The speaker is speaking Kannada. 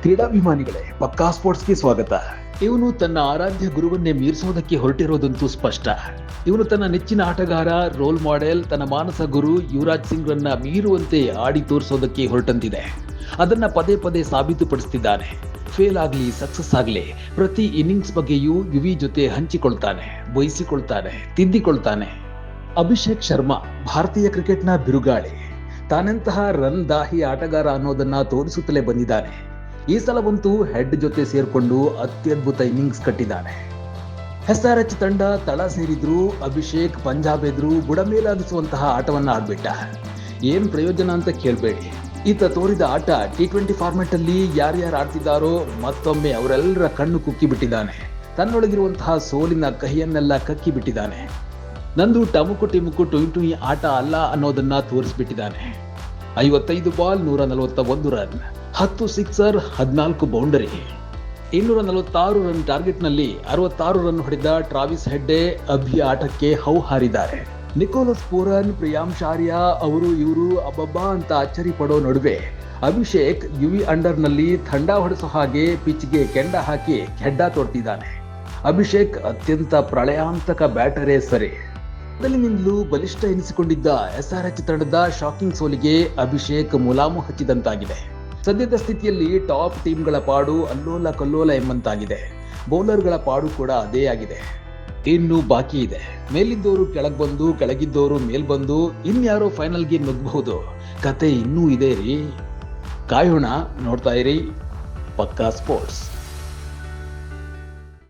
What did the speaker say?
ಕ್ರೀಡಾಭಿಮಾನಿಗಳೇ, ಪಕ್ಕಾ ಸ್ಪೋರ್ಟ್ಸ್ಗೆ ಸ್ವಾಗತ. ಇವನು ತನ್ನ ಆರಾಧ್ಯ ಗುರುವನ್ನೇ ಮೀರಿಸೋದಕ್ಕೆ ಹೊರಟಿರೋದಂತೂ ಸ್ಪಷ್ಟ. ಇವನು ತನ್ನ ನೆಚ್ಚಿನ ಆಟಗಾರ, ರೋಲ್ ಮಾಡೆಲ್, ತನ್ನ ಮಾನಸ ಗುರು ಯುವರಾಜ್ ಸಿಂಗ್ ರನ್ನ ಮೀರುವಂತೆ ಆಡಿ ತೋರಿಸೋದಕ್ಕೆ ಹೊರಟಂತಿದೆ. ಅದನ್ನ ಪದೇ ಪದೇ ಸಾಬೀತುಪಡಿಸ್ತಿದ್ದಾನೆ. ಫೇಲ್ ಆಗ್ಲಿ ಸಕ್ಸಸ್ ಆಗ್ಲಿ, ಪ್ರತಿ ಇನ್ನಿಂಗ್ಸ್ ಬಗ್ಗೆಯೂ ಯುವಿ ಜೊತೆ ಹಂಚಿಕೊಳ್ತಾನೆ, ಬಯಸಿಕೊಳ್ತಾನೆ, ತಿದ್ದಿಕೊಳ್ತಾನೆ. ಅಭಿಷೇಕ್ ಶರ್ಮಾ ಭಾರತೀಯ ಕ್ರಿಕೆಟ್ನ ಬಿರುಗಾಳಿ. ತಾನೆಂತಹ ರನ್ ದಾಹಿ ಆಟಗಾರ ಅನ್ನೋದನ್ನ ತೋರಿಸುತ್ತಲೇ ಬಂದಿದ್ದಾನೆ. ಈ ಸಲವಂತೂ ಹೆಡ್ ಜೊತೆ ಸೇರ್ಕೊಂಡು ಅತ್ಯದ್ಭುತ ಇನ್ನಿಂಗ್ಸ್ ಕಟ್ಟಿದ್ದಾನೆ. SRH ತಂಡ ತಳ ಸೇರಿದ್ರು, ಅಭಿಷೇಕ್ ಪಂಜಾಬ್ ಎದುರು ಬುಡಮೇಲಾಗಿಸುವಂತಹ ಆಟವನ್ನ ಆಡ್ಬಿಟ್ಟ. ಏನ್ ಪ್ರಯೋಜನ ಅಂತ ಕೇಳಬೇಡಿ. ಈತ ತೋರಿದ ಆಟ T20 ಫಾರ್ಮೆಟ್ ಅಲ್ಲಿ ಯಾರ್ಯಾರು ಆಡ್ತಿದ್ದಾರೋ ಮತ್ತೊಮ್ಮೆ ಅವರೆಲ್ಲರ ಕಣ್ಣು ಕುಕ್ಕಿ ಬಿಟ್ಟಿದ್ದಾನೆ. ತನ್ನೊಳಗಿರುವಂತಹ ಸೋಲಿನ ಕಹಿಯನ್ನೆಲ್ಲ ಕಕ್ಕಿ ಬಿಟ್ಟಿದ್ದಾನೆ. ನಂದು ಟಮುಕು ಟಿಮುಕು ಟುಯಿ ಆಟ ಅಲ್ಲ ಅನ್ನೋದನ್ನ ತೋರಿಸ್ಬಿಟ್ಟಿದ್ದಾನೆ. 55 ball 141 run, 10 sixer, 14 boundary. 246 run ಟಾರ್ಗೆಟ್ನಲ್ಲಿ 66 ರನ್ ಹೊಡೆದ ಟ್ರಾವಿಸ್ ಹೆಡ್ಡೆ ಅಭಿ ಆಟಕ್ಕೆ ಹೌಹಾರಿದ್ದಾರೆ. ನಿಕೋಲಸ್ ಪೂರನ್, ಪ್ರಿಯಾಂಶ್ ಆರ್ಯ ಅವರು ಇವರು ಅಬ್ಬಬ್ಬಾ ಅಂತ ಅಚ್ಚರಿ ಪಡೋ ನಡುವೆ ಅಭಿಷೇಕ್ ಯುವಿ ಅಂಡರ್ನಲ್ಲಿ ಥಂಡ ಹೊಡೆಸೋ ಹಾಗೆ ಪಿಚ್ಗೆ ಕೆಂಡ ಹಾಕಿ ಹೆಡ್ಡ ತೊಡ್ತಿದ್ದಾನೆ. ಅಭಿಷೇಕ್ ಅತ್ಯಂತ ಪ್ರಳಯಾಂತಕ ಬ್ಯಾಟರೇ ಸರಿ. ಮೊದಲಿನಿಂದಲೂ ಬಲಿಷ್ಠ ಎನಿಸಿಕೊಂಡಿದ್ದ SRH ತಂಡದ ಶಾಕಿಂಗ್ ಸೋಲಿಗೆ ಅಭಿಷೇಕ್ ಮುಲಾಮು ಹಚ್ಚಿದಂತಾಗಿದೆ. ಸದ್ಯದ ಸ್ಥಿತಿಯಲ್ಲಿ ಟಾಪ್ ಟೀಮ್ಗಳ ಪಾಡು ಅಲ್ಲೋಲ ಕಲ್ಲೋಲ ಎಂಬಂತಾಗಿದೆ. ಬೌಲರ್ಗಳ ಪಾಡು ಕೂಡ ಅದೇ ಆಗಿದೆ. ಇನ್ನು ಬಾಕಿ ಇದೆ. ಮೇಲಿದ್ದವರು ಕೆಳಗ್ ಬಂದು, ಕೆಳಗಿದ್ದವರು ಮೇಲ್ ಬಂದು, ಇನ್ಯಾರೋ ಫೈನಲ್ಗೆ ನುಗ್ಗಬಹುದು. ಕತೆ ಇನ್ನೂ ಇದೆ ರೀ. ಕಾಯೋಣ, ನೋಡ್ತಾ ಇರಿ ಪಕ್ಕಾ ಸ್ಪೋರ್ಟ್ಸ್.